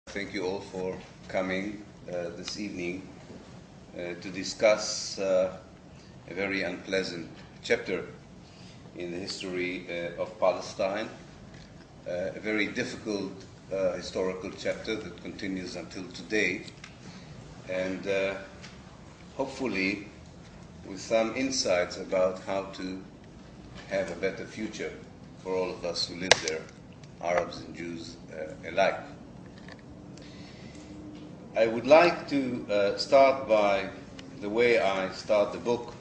Thank you all for coming this evening to discuss a very unpleasant chapter in the history of Palestine, a very difficult historical chapter that continues until today, and hopefully with some insights about how to have a better future for all of us who live there, Arabs and Jews alike. I would like to start by the way I start the book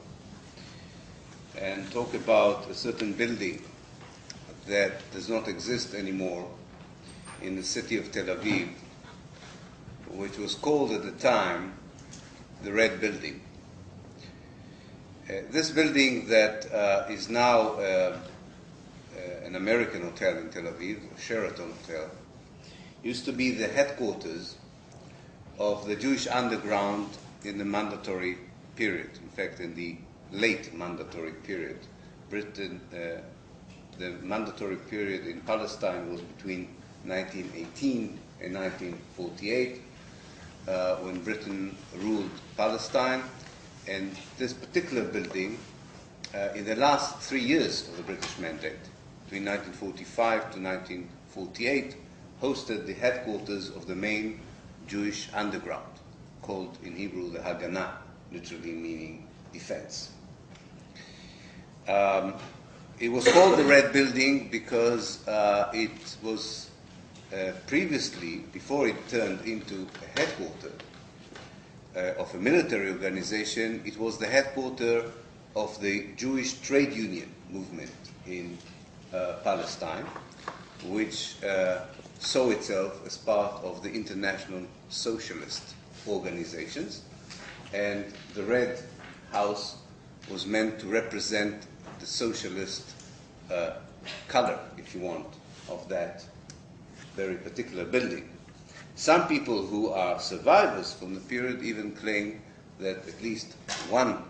and talk about a certain building that does not exist anymore in the city of Tel Aviv, which was called at the time the Red Building. This building that is now an American hotel in Tel Aviv, Sheraton Hotel, used to be the headquarters of the Jewish underground in the mandatory period. In fact, in the late mandatory period. Britain, the mandatory period in Palestine was between 1918 and 1948, when Britain ruled Palestine. And this particular building, in the last 3 years of the British mandate, between 1945 to 1948, hosted the headquarters of the main Jewish underground, called in Hebrew the Haganah, literally meaning defense. It was called the Red Building because it was previously, before it turned into a headquarters of a military organization, it was the headquarters of the Jewish trade union movement in Palestine, which saw itself as part of the international socialist organizations, and the Red House was meant to represent the socialist color, if you want, of that very particular building. Some people who are survivors from the period even claim that at least one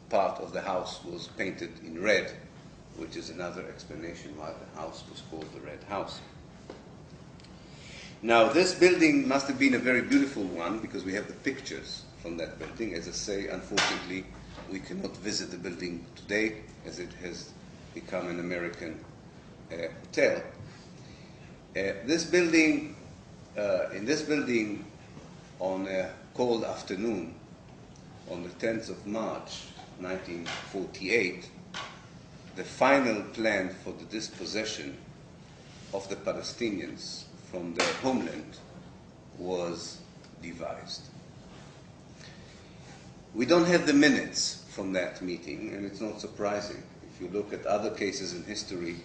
part of the house was painted in red, which is another explanation why the house was called the Red House. Now, this building must have been a very beautiful one because we have the pictures from that building. As I say, unfortunately, we cannot visit the building today as it has become an American hotel. In this building, on a cold afternoon, on the 10th of March, 1948, the final plan for the dispossession of the Palestinians from their homeland was devised. We don't have the minutes from that meeting, and it's not surprising. If you look at other cases in history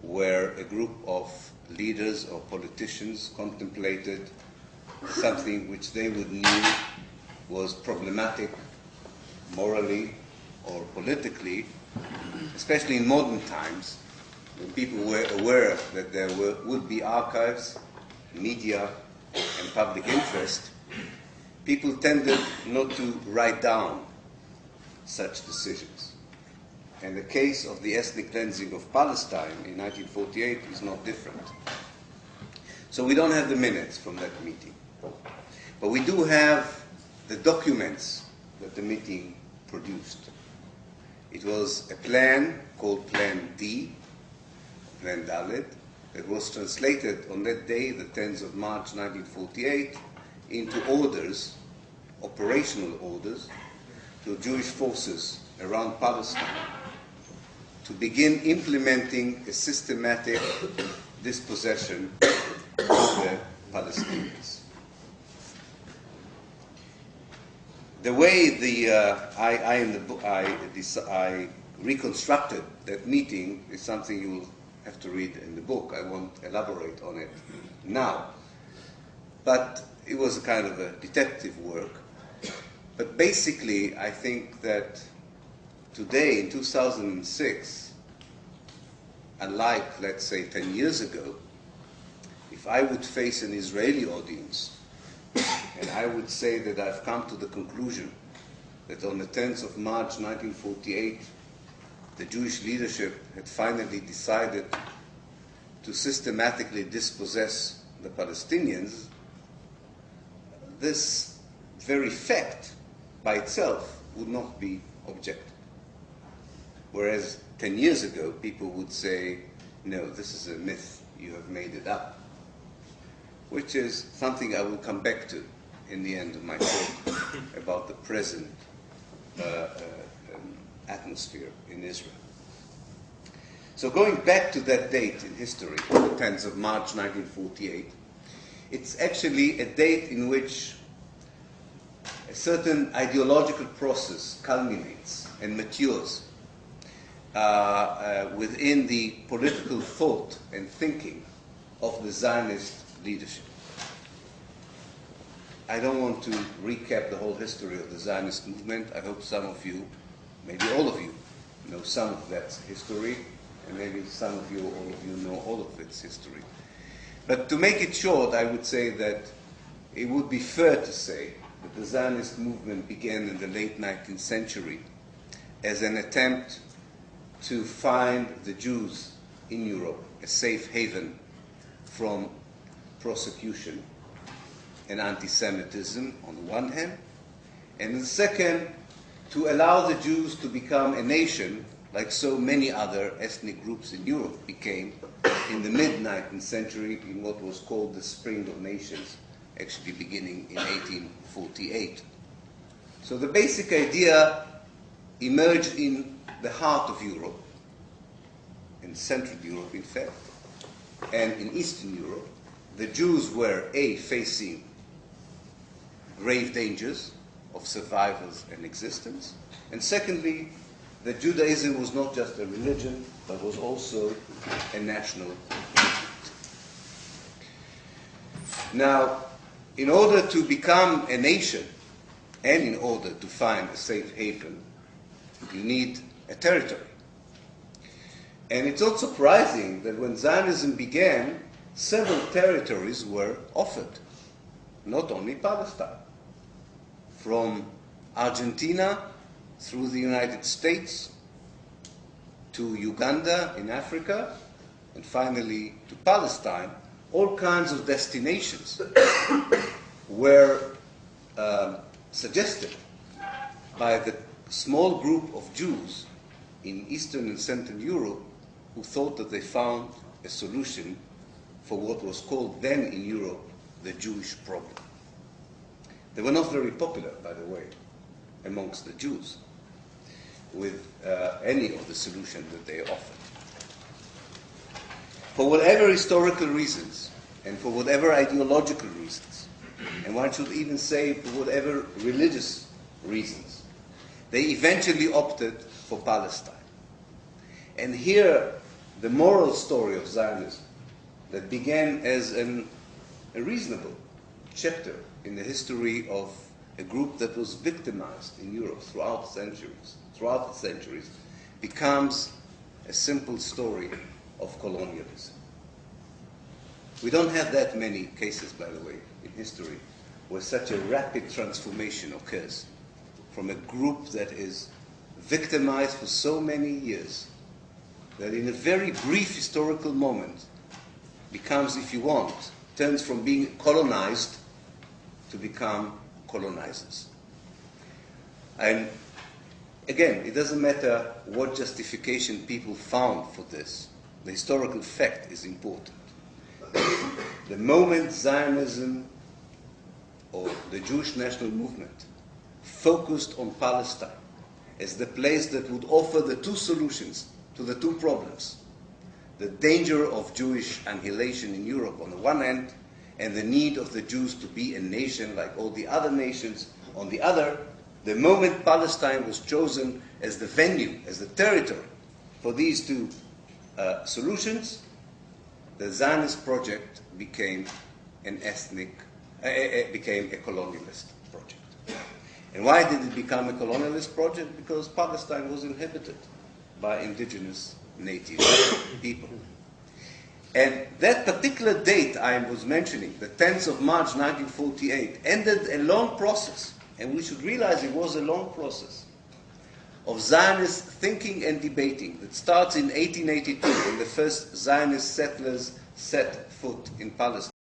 where a group of leaders or politicians contemplated something which they would knew was problematic morally or politically, especially in modern times, when people were aware that there would be archives, media, and public interest, people tended not to write down such decisions. And the case of the ethnic cleansing of Palestine in 1948 is not different. So we don't have the minutes from that meeting. But we do have the documents that the meeting produced. It was a plan called Plan D, Plan Dalet, that was translated on that day, the 10th of March 1948, into orders, operational orders, to Jewish forces around Palestine to begin implementing a systematic dispossession of the Palestinians. The way I reconstructed that meeting is something you will have to read in the book. I won't elaborate on it now. But it was a kind of a detective work. But basically, I think that today, in 2006, unlike, let's say, 10 years ago, if I would face an Israeli audience and I would say that I've come to the conclusion that on the 10th of March 1948, the Jewish leadership had finally decided to systematically dispossess the Palestinians, this very fact by itself would not be objective. Whereas 10 years ago, people would say, no, this is a myth, you have made it up, which is something I will come back to in the end of my talk about the present atmosphere in Israel. So going back to that date in history, the 10th of March 1948, it's actually a date in which a certain ideological process culminates and matures within the political thought and thinking of the Zionist leadership. I don't want to recap the whole history of the Zionist movement. I hope some of you, maybe all of you, know some of that history, and maybe some of you, all of you, know all of its history. But to make it short, I would say that it would be fair to say that the Zionist movement began in the late 19th century as an attempt to find the Jews in Europe a safe haven from persecution and anti-Semitism on the one hand, and the second, to allow the Jews to become a nation like so many other ethnic groups in Europe became in the mid-19th century in what was called the Spring of Nations, actually beginning in 1848. So the basic idea emerged in the heart of Europe, in Central Europe in fact, and in Eastern Europe. The Jews were facing grave dangers of survival and existence, and secondly, that Judaism was not just a religion, but was also a national movement. Now, in order to become a nation, and in order to find a safe haven, you need a territory. And it's not surprising that when Zionism began, several territories were offered, not only Palestine. From Argentina through the United States to Uganda in Africa, and finally to Palestine, all kinds of destinations were suggested by the small group of Jews in Eastern and Central Europe who thought that they found a solution for what was called then in Europe the Jewish problem. They were not very popular, by the way, amongst the Jews with any of the solutions that they offered. For whatever historical reasons, and for whatever ideological reasons, and one should even say for whatever religious reasons, they eventually opted for Palestine. And here, the moral story of Zionism that began as a reasonable chapter in the history of a group that was victimized in Europe throughout the centuries, becomes a simple story of colonialism. We don't have that many cases, by the way, in history where such a rapid transformation occurs from a group that is victimized for so many years that in a very brief historical moment becomes, if you want, turns from being colonized to become colonizers. And again, it doesn't matter what justification people found for this. The historical fact is important. The moment Zionism or the Jewish national movement focused on Palestine as the place that would offer the two solutions to the two problems, the danger of Jewish annihilation in Europe on the one hand, and the need of the Jews to be a nation like all the other nations on the other, the moment Palestine was chosen as the venue, as the territory for these two solutions, the Zionist project became became a colonialist project. And why did it become a colonialist project? Because Palestine was inhabited by indigenous native people. And that particular date I was mentioning, the 10th of March 1948, ended a long process, and we should realize it was a long process, of Zionist thinking and debating that starts in 1882 when the first Zionist settlers set foot in Palestine.